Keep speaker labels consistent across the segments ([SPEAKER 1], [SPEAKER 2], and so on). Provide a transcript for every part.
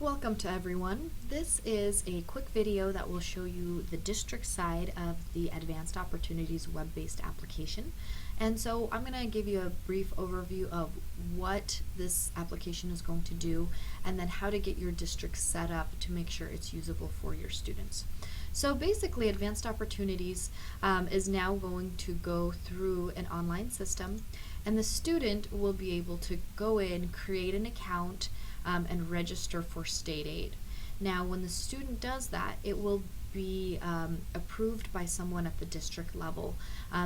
[SPEAKER 1] Welcome to everyone. This is a quick video that will show you the district side of the Advanced Opportunities web-based application. And so I'm going to give you a brief overview of what this application is going to do and then how to get your district set up to make sure it's usable for your students. So basically Advanced Opportunities is now going to go through an online system, and the student will be able to go in, create an account, and register for state aid. Now when the student does that, it will be approved by someone at the district level.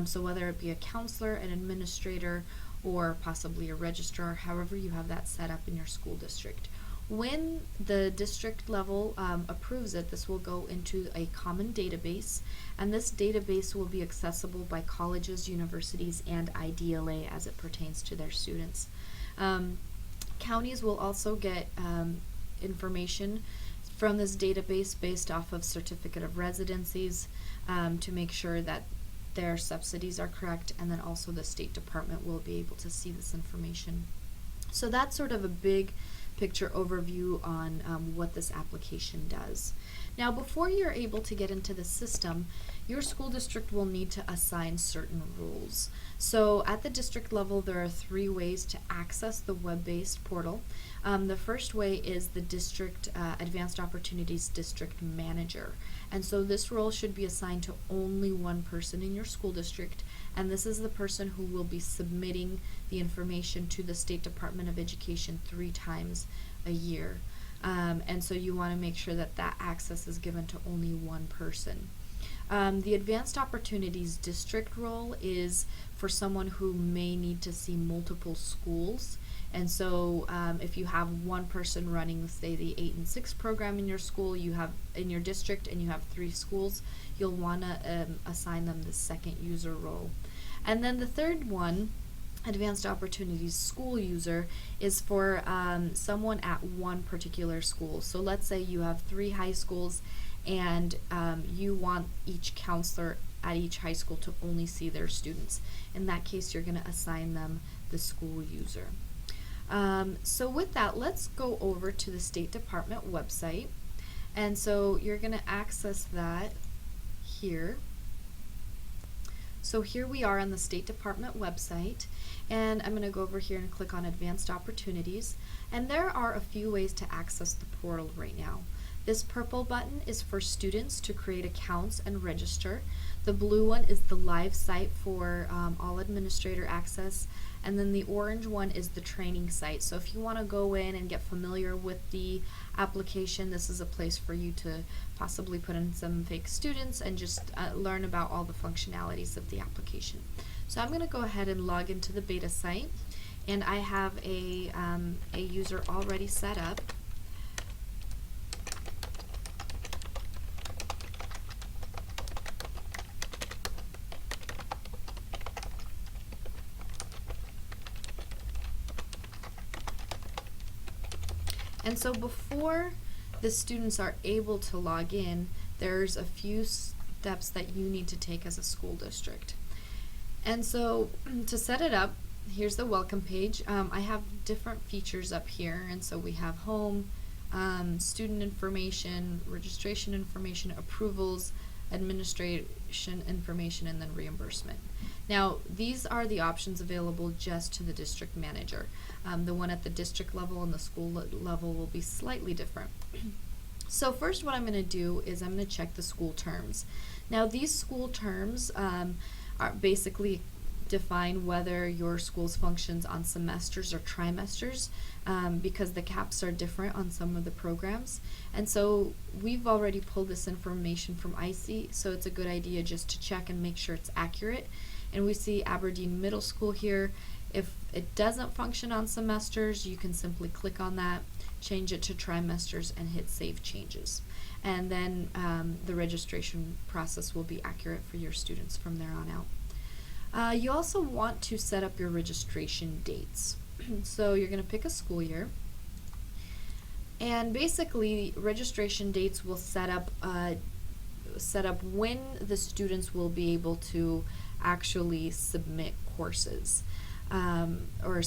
[SPEAKER 1] So whether it be a counselor, an administrator, or possibly a registrar, however you have that set up in your school district. When the district level approves it, this will go into a common database, and this database will be accessible by colleges, universities, and IDLA as it pertains to their students. Counties will also get information from this database based off of certificate of residencies to make sure that their subsidies are correct, and then also the State Department will be able to see this information. So that's sort of a big picture overview on what this application does. Now before you're able to get into the system, your school district will need to assign certain rules. So at the district level, there are 3 ways to access the web-based portal. The first way is the district Advanced Opportunities District Manager. And so this role should be assigned to only one person in your school district, and this is the person who will be submitting the information to the State Department of Education 3 times a year. And so you want to make sure that that access is given to only one person. The Advanced Opportunities District role is for someone who may need to see multiple schools. And so if you have one person running, say, the 8 and 6 program in your school, you have in your district, and you have 3 schools, you'll want to assign them the second user role. And then the third one, Advanced Opportunities School User, is for someone at one particular school. So let's say you have 3 high schools, and you want each counselor at each high school to only see their students. In that case, you're going to assign them the school user. So with that, let's go over to the State Department website. And so you're going to access that here. So here we are on the State Department website, and I'm going to go over here and click on Advanced Opportunities, and there are a few ways to access the portal right now. This purple button is for students to create accounts and register. The blue one is the live site for all administrator access, and then the orange one is the training site. So if you want to go in and get familiar with the application, this is a place for you to possibly put in some fake students and just learn about all the functionalities of the application. So I'm going to go ahead and log into the beta site, and I have a user already set up. And so before the students are able to log in, there's a few steps that you need to take as a school district. And so to set it up, here's the welcome page. I have different features up here, and so we have home, student information, registration information, approvals, administration information, and then reimbursement. Now these are the options available just to the district manager. The one at the district level and the school level will be slightly different. So first what I'm going to do is I'm going to check the school terms. Now these school terms are basically define whether your school's functions on semesters or trimesters, because the caps are different on some of the programs. And so we've already pulled this information from ICE, so it's a good idea just to check and make sure it's accurate. And we see Aberdeen Middle School here. If it doesn't function on semesters, you can simply click on that, change it to trimesters, and hit Save Changes. And then the registration process will be accurate for your students from there on out. You also want to set up your registration dates. So you're going to pick a school year, and basically registration dates will set up when the students will be able to actually submit courses or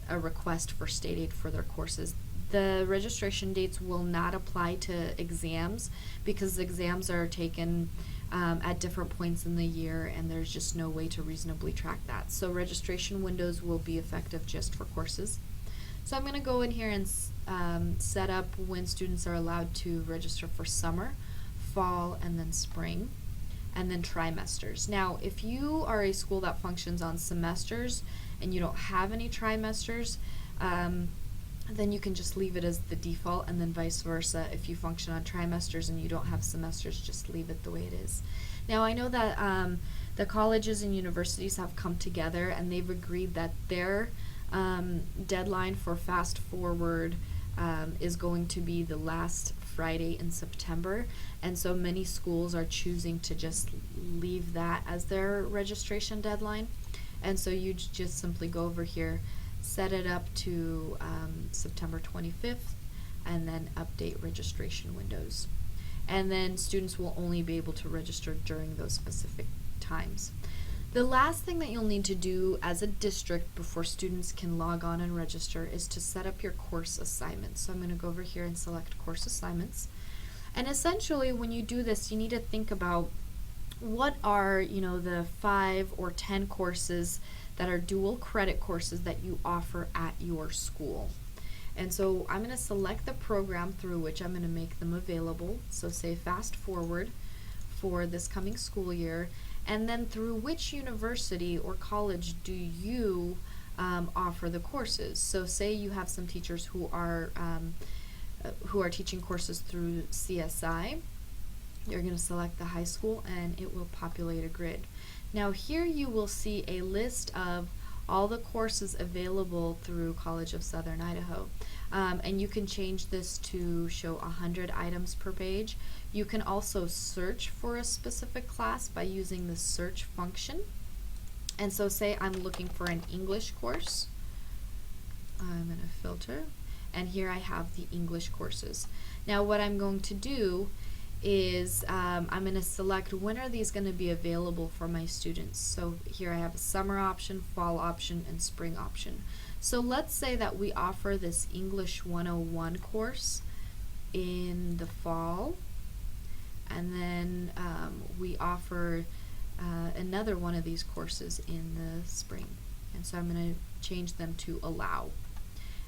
[SPEAKER 1] a request for state aid for their courses. The registration dates will not apply to exams because exams are taken at different points in the year, and there's just no way to reasonably track that. So registration windows will be effective just for courses. So I'm going to go in here and set up when students are allowed to register for summer, fall, and then spring, and then trimesters. Now, if you are a school that functions on semesters and you don't have any trimesters, then you can just leave it as the default, and then vice versa. If you function on trimesters and you don't have semesters, just leave it the way it is. Now, I know that the colleges and universities have come together and they've agreed that their deadline for fast forward is going to be the last Friday in September, and so many schools are choosing to just leave that as their registration deadline. And so you just simply go over here, set it up to September 25th, and then update registration windows. And then students will only be able to register during those specific times. The last thing that you'll need to do as a district before students can log on and register is to set up your course assignments. So I'm going to go over here and select course assignments. And essentially when you do this, you need to think about what are, the 5 or 10 courses that are dual credit courses that you offer at your school. And so I'm going to select the program through which I'm going to make them available. So say fast forward for this coming school year, and then through which university or college do you offer the courses. So say you have some teachers who are teaching courses through CSI. You're going to select the high school and it will populate a grid. Now here you will see a list of all the courses available through College of Southern Idaho. And you can change this to show 100 items per page. You can also search for a specific class by using the search function. And so say I'm looking for an English course. I'm going to filter, and here I have the English courses. Now what I'm going to do is I'm going to select when are these going to be available for my students. So here I have a summer option, fall option, and spring option. So let's say that we offer this English 101 course in the fall, and then we offer another one of these courses in the spring. And so I'm going to change them to allow,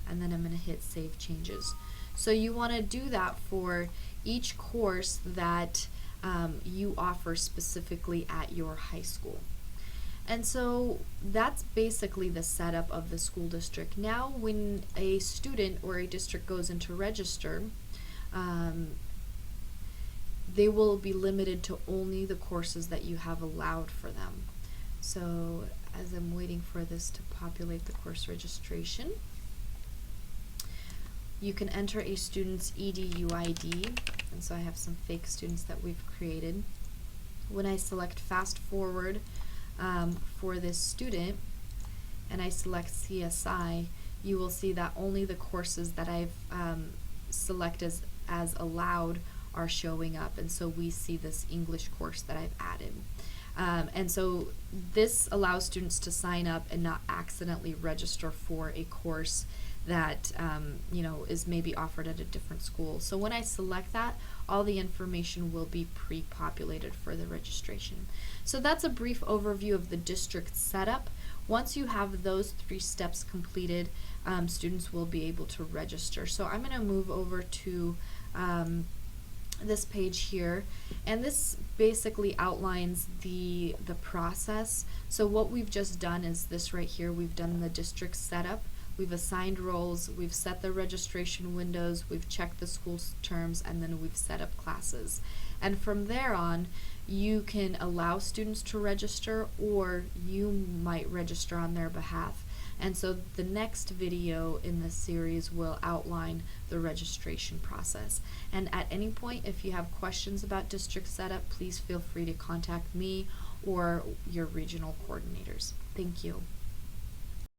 [SPEAKER 1] and then I'm going to hit save changes. So you want to do that for each course that you offer specifically at your high school. And so that's basically the setup of the school district. Now when a student or a district goes into register, they will be limited to only the courses that you have allowed for them. So as I'm waiting for this to populate the course registration, you can enter a student's EDU ID, and so I have some fake students that we've created. When I select fast forward for this student and I select CSI, you will see that only the courses that I've selected as allowed are showing up, and so we see this English course that I've added. And so this allows students to sign up and not accidentally register for a course that is maybe offered at a different school. So when I select that, all the information will be pre-populated for the registration. So that's a brief overview of the district setup. Once you have those 3 steps completed, students will be able to register. So I'm going to move over to this page here, and this basically outlines the process. So what we've just done is this right here. We've done the district setup, we've assigned roles, we've set the registration windows, we've checked the school's terms, and then we've set up classes. And from there on, you can allow students to register, or you might register on their behalf. And so the next video in this series will outline the registration process. And at any point, if you have questions about district setup, please feel free to contact me or your regional coordinators. Thank you.